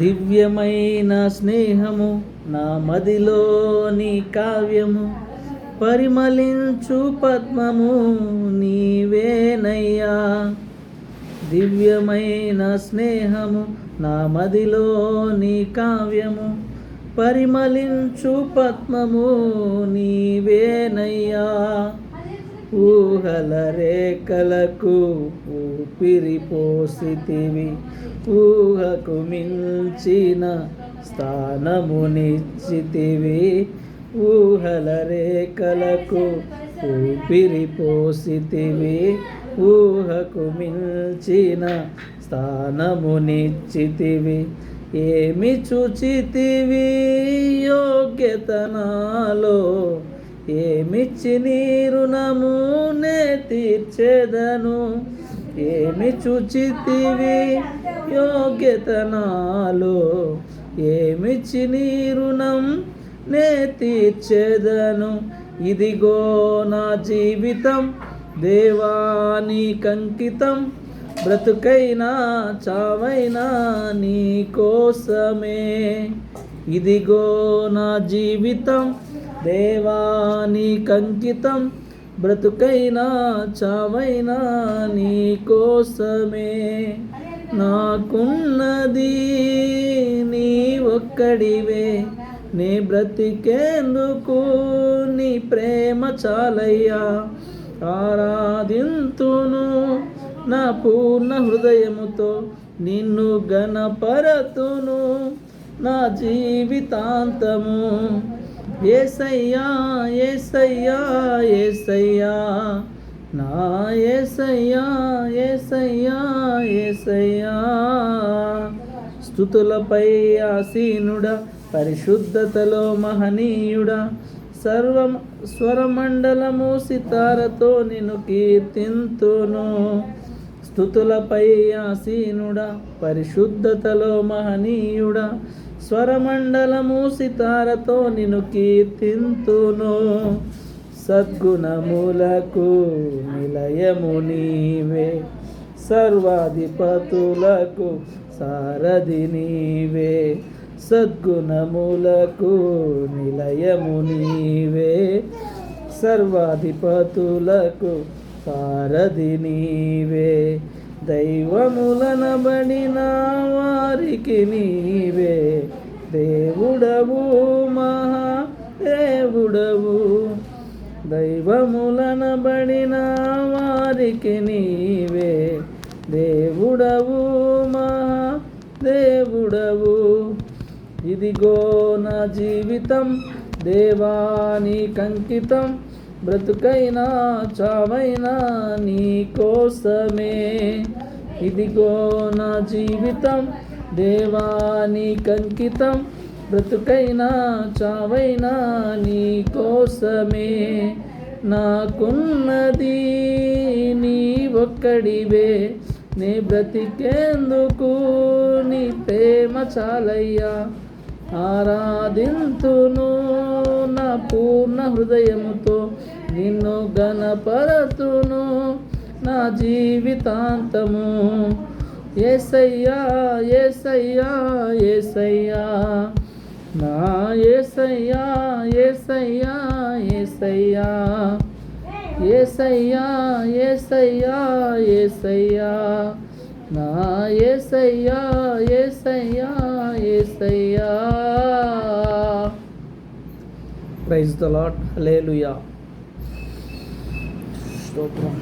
దివ్యమైన స్నేహము నా మదిలోని కావ్యము, పరిమళించు పద్మము నీవేనయ్యా. దివ్యమైన స్నేహము నా మదిలోని కావ్యము, పరిమళించు పద్మము నీవేనయ్యా. ఊహల రేఖలకు ఊపిరి పోసితివి, ఊహకు మించిన స్థానమునిచ్చితివి. ఊహల రేఖలకు ఊపిరి పోసితివి, ఊహకు మించిన స్థానమునిచ్చితివి. ఏమి చూచితివి యోగ్యత నాలో, ఏమిచ్చి నీ రుణము నే తీర్చెదను. ఏమి చూచితివి యోగ్యత నాలో, ఏమిచ్చి నీ రుణం నే తీర్చెదను. ఇదిగో నా జీవితం దేవా నీకంకితం, బ్రతుకైనా చావైనా నీ కోసమే. ఇదిగో నా జీవితం దేవా నీకంకితం, బ్రతుకైనా చావైనా నీ కోసమే. నాకున్నది నీ ఒక్కడివే, నీ బ్రతికేందుకు నీ ప్రేమ చాలయ్యా. ఆరాధింతును నా పూర్ణ హృదయముతో, నిన్ను ఘనపరతును నా జీవితాంతము. యేసయ్యా యేసయ్యా యేసయ్యా, నా యేసయ్యా యేసయ్యా యేసయ్యా. స్తుతులపై ఆసీనుడా, పరిశుద్ధతలో మహనీయుడా, స్వరమండలము సితారతో నిన్ను కీర్తింతును. స్తుతులపై ఆసీనుడా, పరిశుద్ధతలో మహనీయుడా, స్వరమండలము సితారతో నిన్ను కీర్తింతును. సద్గుణములకు నిలయము నీవే, సర్వాధిపతులకు సారథి నీవే. సద్గుణములకు నిలయము నీవే, సర్వాధిపతులకు సారథి నీవే. దైవములనబడిన వారికి నీవే దేవుడవు, మహాదేవుడవు. దైవములనబడిన వారికి నీవే దేవుడవు, మహాదేవుడవు. ఇదిగో నా జీవితం దేవా నీకంకితం, బ్రతుకైనా చావైనా నీ కోసమే. ఇదిగో నా జీవితం దేవా నీకంకితం, బ్రతుకైనా చావైనా నీ కోసమే. నాకున్నది నీ ఒక్కడివే, నీ బ్రతికేందుకు నీ ప్రేమ చాలయ్యా. ఆరాధింతును నా పూర్ణ హృదయముతో, నిన్ను ఘనపరతును నా జీవితాంతము. యేసయ్యా యేసయ్యా యేసయ్యా, నా యేసయ్యా యేసయ్యా యేసయ్యా. యేసయ్యా యేసయ్యా యేసయ్యా, నా యేసయ్యా యేసయ్యా యేసయ్యా. Praise the Lord. హల్లెలూయా. స్తోత్రం.